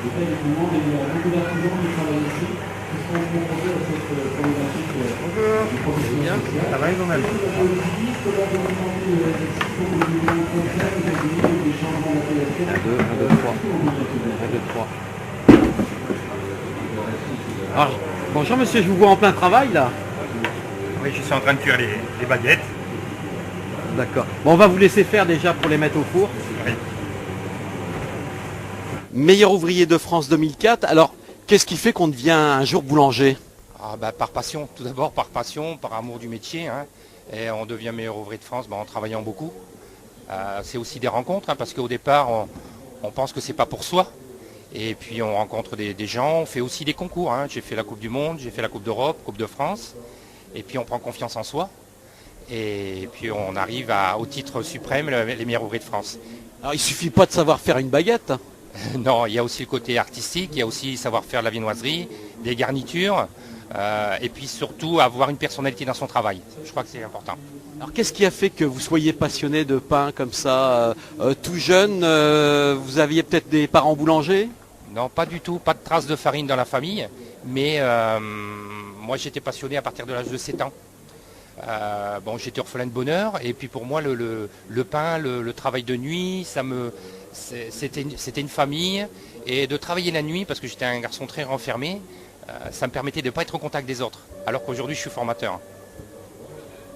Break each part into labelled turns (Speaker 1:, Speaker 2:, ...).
Speaker 1: Bonjour, bien, ça va vous-même? Un, deux, trois. Un, deux, trois. Alors, bonjour monsieur, je vous vois en plein travail là.
Speaker 2: Oui, je suis en train de cuire les baguettes.
Speaker 1: D'accord. Bon, on va vous laisser faire déjà pour les mettre au four.
Speaker 2: Oui.
Speaker 1: Meilleur ouvrier de France 2004. Alors, qu'est-ce qui fait qu'on devient un jour boulanger?
Speaker 2: Par passion, tout d'abord par passion, par amour du métier. Et on devient meilleur ouvrier de France en travaillant beaucoup. C'est aussi des rencontres, parce qu'au départ, on pense que c'est pas pour soi. Et puis on rencontre des gens, on fait aussi des concours. J'ai fait la Coupe du Monde, j'ai fait la Coupe d'Europe, Coupe de France. Et puis on prend confiance en soi. Et puis on arrive au titre suprême, les meilleurs ouvriers de France.
Speaker 1: Alors, il suffit pas de savoir faire une baguette.
Speaker 2: Non, il y a aussi le côté artistique, il y a aussi savoir faire de la viennoiserie, des garnitures, et puis surtout avoir une personnalité dans son travail. Je crois que c'est important.
Speaker 1: Alors, qu'est-ce qui a fait que vous soyez passionné de pain comme ça, tout jeune? Vous aviez peut-être des parents boulangers?
Speaker 2: Non, pas du tout, pas de traces de farine dans la famille, mais moi j'étais passionné à partir de l'âge de 7 ans. J'étais orphelin de bonheur, et puis pour moi le pain, le travail de nuit, c'était une famille, et de travailler la nuit, parce que j'étais un garçon très renfermé, ça me permettait de ne pas être au contact des autres, alors qu'aujourd'hui je suis formateur.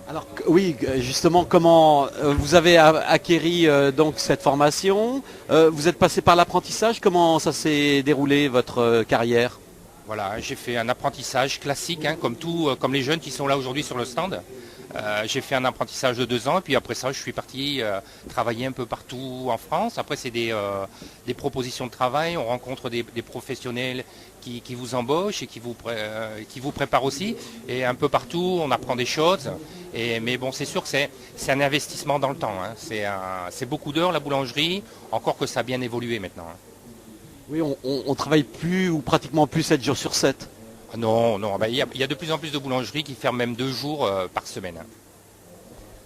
Speaker 1: Alors oui, justement, comment vous avez acquéri donc cette formation? Vous êtes passé par l'apprentissage, comment ça s'est déroulé votre carrière?
Speaker 2: Voilà, j'ai fait un apprentissage classique, comme les jeunes qui sont là aujourd'hui sur le stand. J'ai fait un apprentissage de 2 ans, et puis après ça, je suis parti travailler un peu partout en France. Après, c'est des propositions de travail. On rencontre des professionnels qui vous embauchent et qui vous préparent aussi. Et un peu partout, on apprend des choses. Mais bon, c'est sûr que c'est un investissement dans le temps. C'est beaucoup d'heures, la boulangerie, encore que ça a bien évolué maintenant.
Speaker 1: Oui, on travaille plus ou pratiquement plus 7 jours sur 7.
Speaker 2: Non, il y a de plus en plus de boulangeries qui ferment même 2 jours par semaine.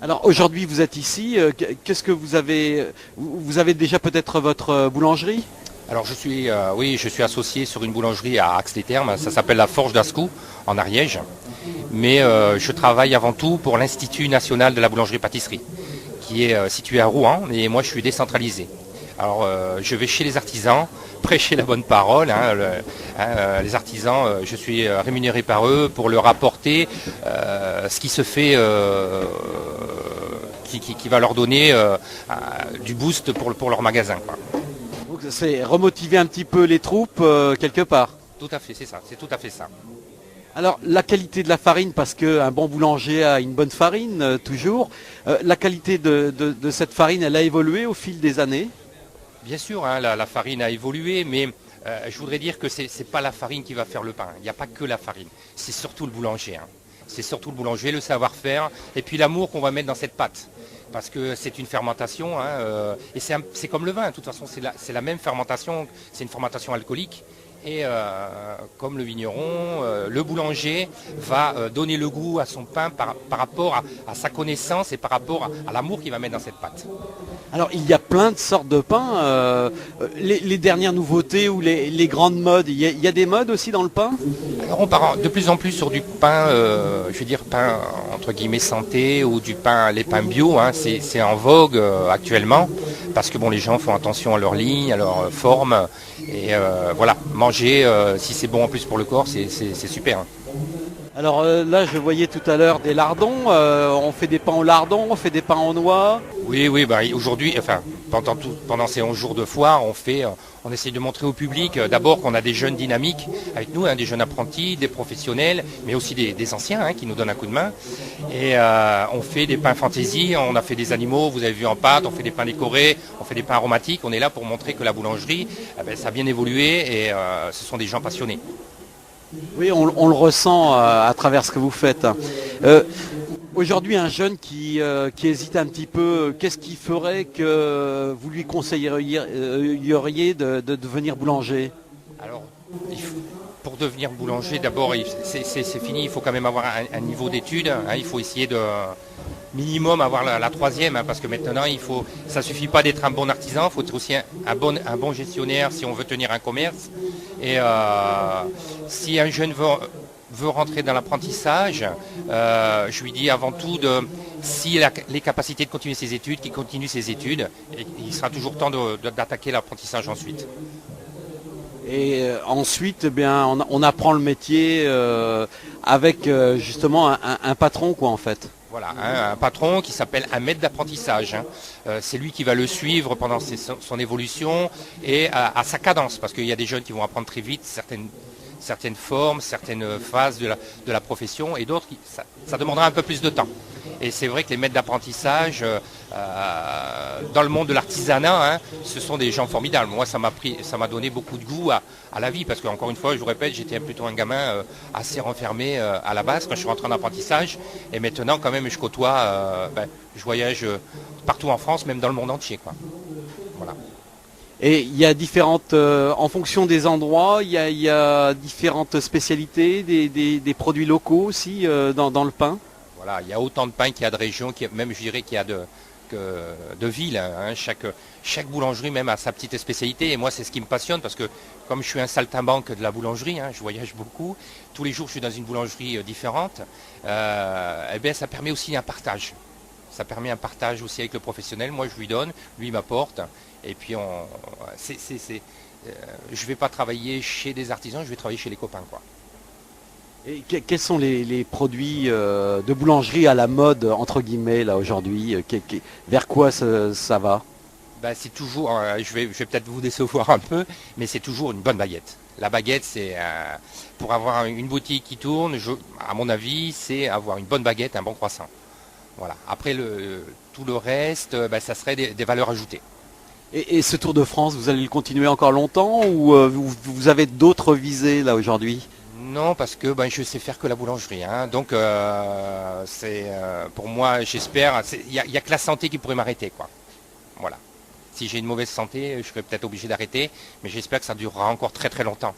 Speaker 1: Alors aujourd'hui vous êtes ici, qu'est-ce que vous avez? Vous avez déjà peut-être votre boulangerie?
Speaker 2: Alors je suis associé sur une boulangerie à Ax-les-Thermes, ça s'appelle la Forge d'Ascou en Ariège. Mais je travaille avant tout pour l'Institut national de la boulangerie-pâtisserie, qui est situé à Rouen, et moi je suis décentralisé. Alors je vais chez les artisans, prêcher la bonne parole. Les artisans, je suis rémunéré par eux pour leur apporter ce qui se fait, qui va leur donner du boost pour leur magasin, quoi.
Speaker 1: Donc c'est remotiver un petit peu les troupes quelque part.
Speaker 2: Tout à fait, c'est ça, c'est tout à fait ça.
Speaker 1: Alors la qualité de la farine, parce qu'un bon boulanger a une bonne farine toujours. La qualité de cette farine, elle a évolué au fil des années?
Speaker 2: Bien sûr, la farine a évolué, mais je voudrais dire que ce n'est pas la farine qui va faire le pain. Il n'y a pas que la farine, c'est surtout le boulanger. C'est surtout le boulanger, le savoir-faire, et puis l'amour qu'on va mettre dans cette pâte. Parce que c'est une fermentation, et c'est comme le vin, de toute façon c'est la même fermentation, c'est une fermentation alcoolique. Et comme le vigneron, le boulanger va donner le goût à son pain par rapport à sa connaissance et par rapport à l'amour qu'il va mettre dans cette pâte.
Speaker 1: Alors il y a plein de sortes de pains, les dernières nouveautés ou les grandes modes, il y a des modes aussi dans le pain?
Speaker 2: Alors on part de plus en plus sur du pain, je veux dire pain entre guillemets santé, ou du pain, les pains bio, c'est en vogue actuellement, parce que les gens font attention à leur ligne, à leur forme, et voilà, manger si c'est bon en plus pour le corps, c'est super.
Speaker 1: Alors là je voyais tout à l'heure des lardons, on fait des pains au lardon, on fait des pains en noix.
Speaker 2: Oui, aujourd'hui, pendant ces 11 jours de foire, on essaye de montrer au public d'abord qu'on a des jeunes dynamiques avec nous, des jeunes apprentis, des professionnels, mais aussi des anciens qui nous donnent un coup de main. Et on fait des pains fantaisie, on a fait des animaux, vous avez vu en pâte, on fait des pains décorés, on fait des pains aromatiques. On est là pour montrer que la boulangerie, ça a bien évolué, et ce sont des gens passionnés.
Speaker 1: Oui, on le ressent à travers ce que vous faites. Aujourd'hui, un jeune qui hésite un petit peu, qu'est-ce qui ferait que vous lui conseilleriez de devenir boulanger?
Speaker 2: Alors, pour devenir boulanger, d'abord, c'est fini, il faut quand même avoir un niveau d'études. Il faut essayer minimum avoir la troisième, hein, parce que maintenant ça suffit pas d'être un bon artisan, il faut être aussi un bon gestionnaire si on veut tenir un commerce. Et si un jeune veut rentrer dans l'apprentissage, je lui dis avant tout s'il a les capacités de continuer ses études, qu'il continue ses études, et il sera toujours temps d'attaquer l'apprentissage ensuite.
Speaker 1: Et ensuite, eh bien, on apprend le métier avec justement un patron, quoi, en fait.
Speaker 2: Voilà, hein, un patron qui s'appelle un maître d'apprentissage. Hein. C'est lui qui va le suivre pendant son évolution et à sa cadence, parce qu'il y a des jeunes qui vont apprendre très vite certaines formes, certaines phases de la profession, et d'autres, ça demandera un peu plus de temps. Et c'est vrai que les maîtres d'apprentissage, dans le monde de l'artisanat, hein, ce sont des gens formidables. Moi, ça m'a donné beaucoup de goût à la vie, parce qu'encore une fois, je vous répète, j'étais plutôt un gamin assez renfermé à la base quand je suis rentré en apprentissage. Et maintenant, quand même, je côtoie, je voyage partout en France, même dans le monde entier, quoi. Voilà.
Speaker 1: Et il y a différentes, en fonction des endroits, il y a différentes spécialités, des produits locaux aussi dans le pain.
Speaker 2: Voilà, il y a autant de pain qu'il y a de régions, même je dirais qu'il y a de villes. Hein. Chaque boulangerie même a sa petite spécialité. Et moi, c'est ce qui me passionne parce que comme je suis un saltimbanque de la boulangerie, hein, je voyage beaucoup. Tous les jours, je suis dans une boulangerie différente. Eh bien, ça permet aussi un partage. Ça permet un partage aussi avec le professionnel. Moi, je lui donne, lui, il m'apporte. Et puis, je ne vais pas travailler chez des artisans, je vais travailler chez les copains, quoi.
Speaker 1: Et quels sont les produits de boulangerie à la mode, entre guillemets, là, aujourd'hui vers quoi ça va?
Speaker 2: C'est toujours, je vais peut-être vous décevoir un peu, mais c'est toujours une bonne baguette. La baguette, c'est pour avoir une boutique qui tourne, à mon avis, c'est avoir une bonne baguette, un bon croissant. Voilà. Après, tout le reste, ça serait des valeurs ajoutées.
Speaker 1: Et ce Tour de France, vous allez le continuer encore longtemps ou vous avez d'autres visées là aujourd'hui?
Speaker 2: Non, parce que je sais faire que la boulangerie. Hein. Donc, pour moi, j'espère, il n'y a que la santé qui pourrait m'arrêter, quoi. Voilà. Si j'ai une mauvaise santé, je serais peut-être obligé d'arrêter, mais j'espère que ça durera encore très très longtemps.